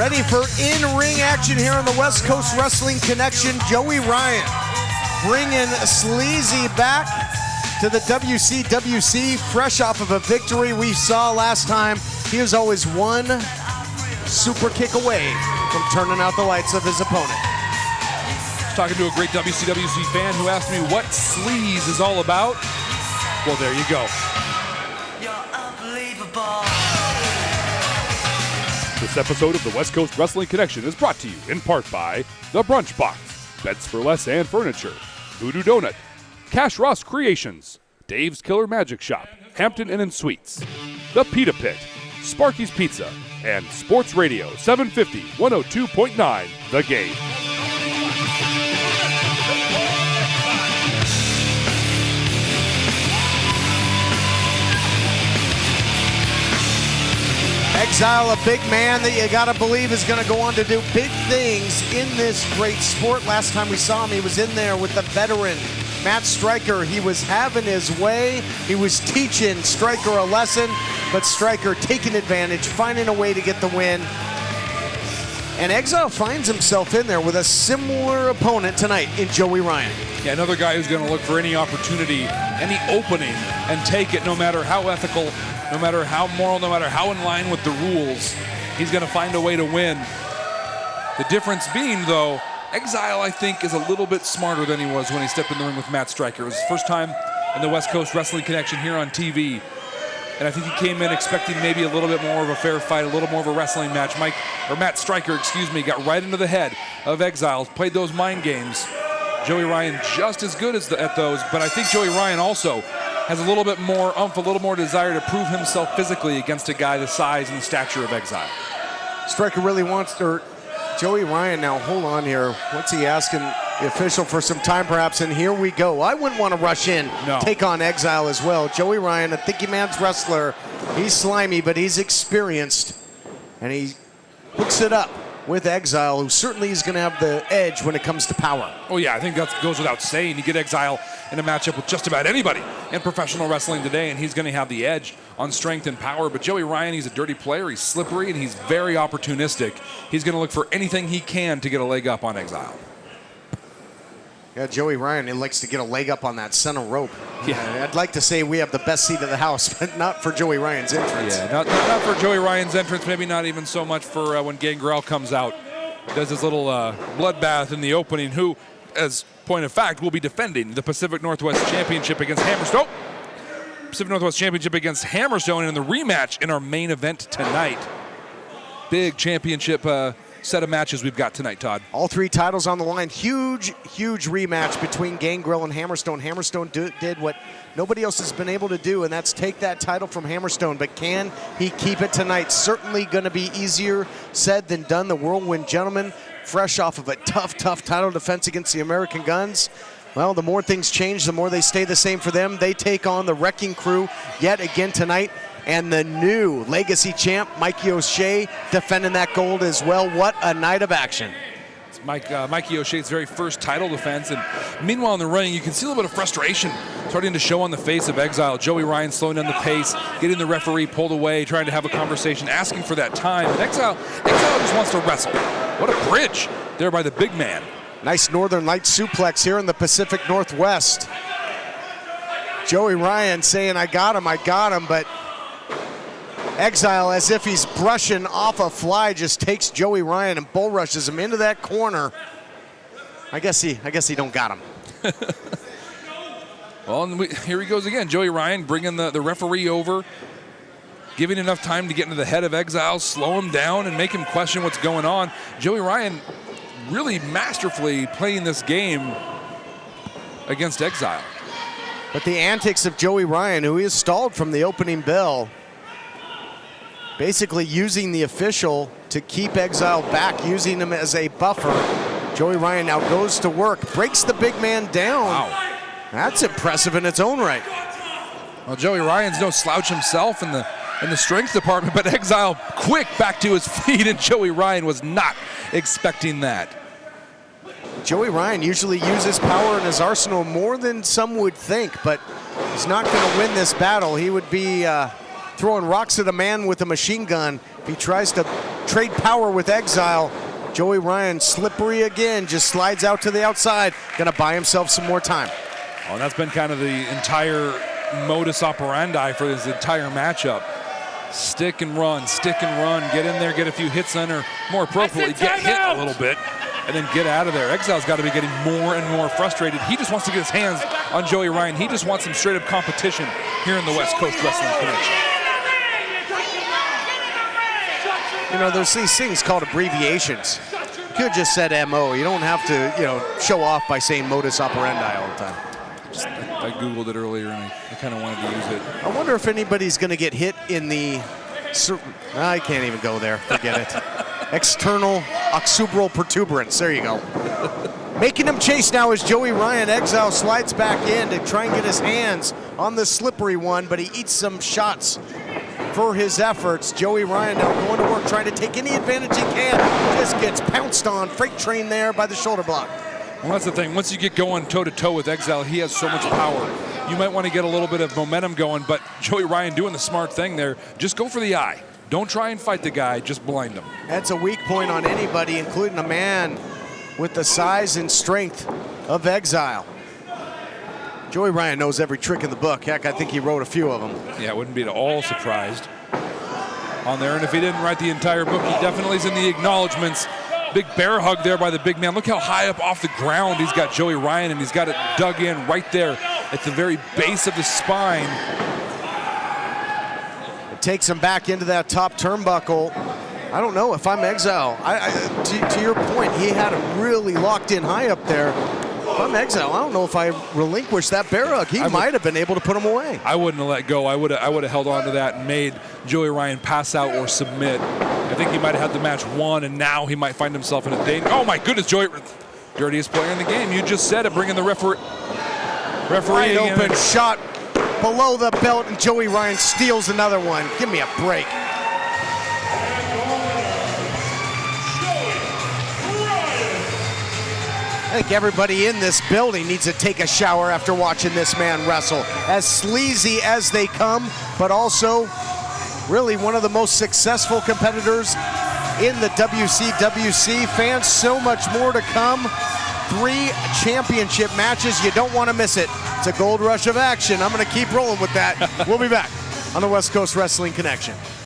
Ready for in-ring action here on the West Coast Wrestling Connection. Joey Ryan bringing Sleazy back to the WCWC, fresh off of a victory we saw last time. He was always one super kick away from turning out the lights of his opponent. Talking to a great WCWC fan who asked me what sleaze is all about. Well, there you go. You're unbelievable. This episode of the West Coast Wrestling Connection is brought to you in part by The Brunch Box, Beds for Less and Furniture, Voodoo Donut, Cash Ross Creations, Dave's Killer Magic Shop, Hampton Inn and Suites, The Pita Pit, Sparky's Pizza, and Sports Radio 750 102.9 The Game. Exile, a big man that you gotta believe is gonna go on to do big things in this great sport. Last time we saw him, he was in there with the veteran Matt Striker. He was having his way. He was teaching Striker a lesson, but Striker taking advantage, finding a way to get the win. And Exile finds himself in there with a similar opponent tonight in Joey Ryan. Yeah, another guy who's going to look for any opportunity, any opening, and take it no matter how ethical, no matter how moral, no matter how in line with the rules. He's going to find a way to win. The difference being, though, Exile, I think, is a little bit smarter than he was when he stepped in the ring with Matt Striker. It was his first time in the West Coast Wrestling Connection here on TV. And I think he came in expecting maybe a little bit more of a fair fight, a little more of a wrestling match. Matt Striker, got right into the head of Exile, played those mind games. Joey Ryan just as good at those, but I think Joey Ryan also has a little bit more oomph, a little more desire to prove himself physically against a guy the size and the stature of Exile. Striker really wants to... Joey Ryan now, hold on here. What's he asking the official for some time perhaps? And here we go. I wouldn't want to rush in, take on Exile as well. Joey Ryan, a thinky man's wrestler. He's slimy, but he's experienced. And he hooks it up with Exile, who certainly is going to have the edge when it comes to power. Oh yeah, I think that goes without saying. You get Exile in a matchup with just about anybody in professional wrestling today, and he's going to have the edge on strength and power. But Joey Ryan, he's a dirty player, he's slippery, and he's very opportunistic. He's going to look for anything he can to get a leg up on Exile. Yeah, Joey Ryan, he likes to get a leg up on that center rope. Yeah. I'd like to say we have the best seat of the house, but not for Joey Ryan's entrance. Yeah, not for Joey Ryan's entrance, maybe not even so much for when Gangrel comes out. Does his little bloodbath in the opening, who, as point of fact, will be defending the Pacific Northwest Championship against Hammerstone. Pacific Northwest Championship against Hammerstone in the rematch in our main event tonight. Big championship set of matches we've got tonight, Todd. All three titles on the line. Huge, huge rematch between Gangrel and Hammerstone. Hammerstone did what nobody else has been able to do, and that's take that title from Hammerstone. But can he keep it tonight? Certainly going to be easier said than done. The Whirlwind Gentleman, fresh off of a tough title defense against the American Guns. Well, the more things change, the more they stay the same for them. They take on the Wrecking Crew yet again tonight. And the new Legacy champ, Mikey O'Shea, defending that gold as well. What a night of action. It's Mikey O'Shea's very first title defense. And meanwhile in the ring, you can see a little bit of frustration starting to show on the face of Exile. Joey Ryan slowing down the pace, getting the referee pulled away, trying to have a conversation, asking for that time. And Exile just wants to wrestle. What a bridge there by the big man. Nice Northern Light suplex here in the Pacific Northwest. Joey Ryan saying, I got him, but Exile, as if he's brushing off a fly, just takes Joey Ryan and bull rushes him into that corner. I guess he don't got him. Well, and here he goes again. Joey Ryan bringing the referee over, giving enough time to get into the head of Exile, slow him down, and make him question what's going on. Joey Ryan really masterfully playing this game against Exile. But the antics of Joey Ryan, who is stalled from the opening bell, basically using the official to keep Exile back, using him as a buffer. Joey Ryan now goes to work, breaks the big man down. Wow. That's impressive in its own right. Well, Joey Ryan's no slouch himself in the strength department, but Exile quick back to his feet, and Joey Ryan was not expecting that. Joey Ryan usually uses power in his arsenal more than some would think, but he's not going to win this battle. He would be throwing rocks at a man with a machine gun if he tries to trade power with Exile. Joey Ryan, slippery again, just slides out to the outside. Gonna buy himself some more time. Oh, and that's been kind of the entire modus operandi for this entire matchup. Stick and run, get in there, get a few hits in, or more appropriately, get hit a little bit, and then get out of there. Exile's got to be getting more and more frustrated. He just wants to get his hands on Joey Ryan. He just wants some straight-up competition here in the West Coast Wrestling Connection. You know, there's these things called abbreviations. You could have just said MO. You don't have to, you know, show off by saying modus operandi all the time. I Googled it earlier, and I kind of wanted to use it. I wonder if anybody's going to get hit in the... I can't even go there. Forget it. External occipital protuberance. There you go. Making him chase now is Joey Ryan. Exile slides back in to try and get his hands on the slippery one, but he eats some shots for his efforts. Joey Ryan now going to work, trying to take any advantage he can. Just gets pounced on. Freight train there by the shoulder block. Well, that's the thing. Once you get going toe-to-toe with Exile, he has so much power. You might want to get a little bit of momentum going, but Joey Ryan doing the smart thing there. Just go for the eye. Don't try and fight the guy. Just blind him. That's a weak point on anybody, including a man with the size and strength of Exile. Joey Ryan knows every trick in the book. Heck, I think he wrote a few of them. Yeah, I wouldn't be at all surprised on there. And if he didn't write the entire book, he definitely is in the acknowledgments. Big bear hug there by the big man. Look how high up off the ground he's got Joey Ryan, and he's got it dug in right there at the very base of the spine. It takes him back into that top turnbuckle. I don't know if I'm Exile. To your point, he had him really locked in high up there. If I'm Exile, I don't know if I relinquish that bear hug. He might have been able to put him away. I wouldn't have let go. I would have held on to that and made Joey Ryan pass out or submit. I think he might have had the match won, and now he might find himself in a danger. Oh my goodness, Joey, dirtiest player in the game. You just said it, bringing the referee. Wide open shot below the belt, and Joey Ryan steals another one. Give me a break. I think everybody in this building needs to take a shower after watching this man wrestle. As sleazy as they come, but also really one of the most successful competitors in the WCWC. Fans, so much more to come. 3 championship matches. You don't want to miss it. It's a gold rush of action. I'm going to keep rolling with that. We'll be back on the West Coast Wrestling Connection.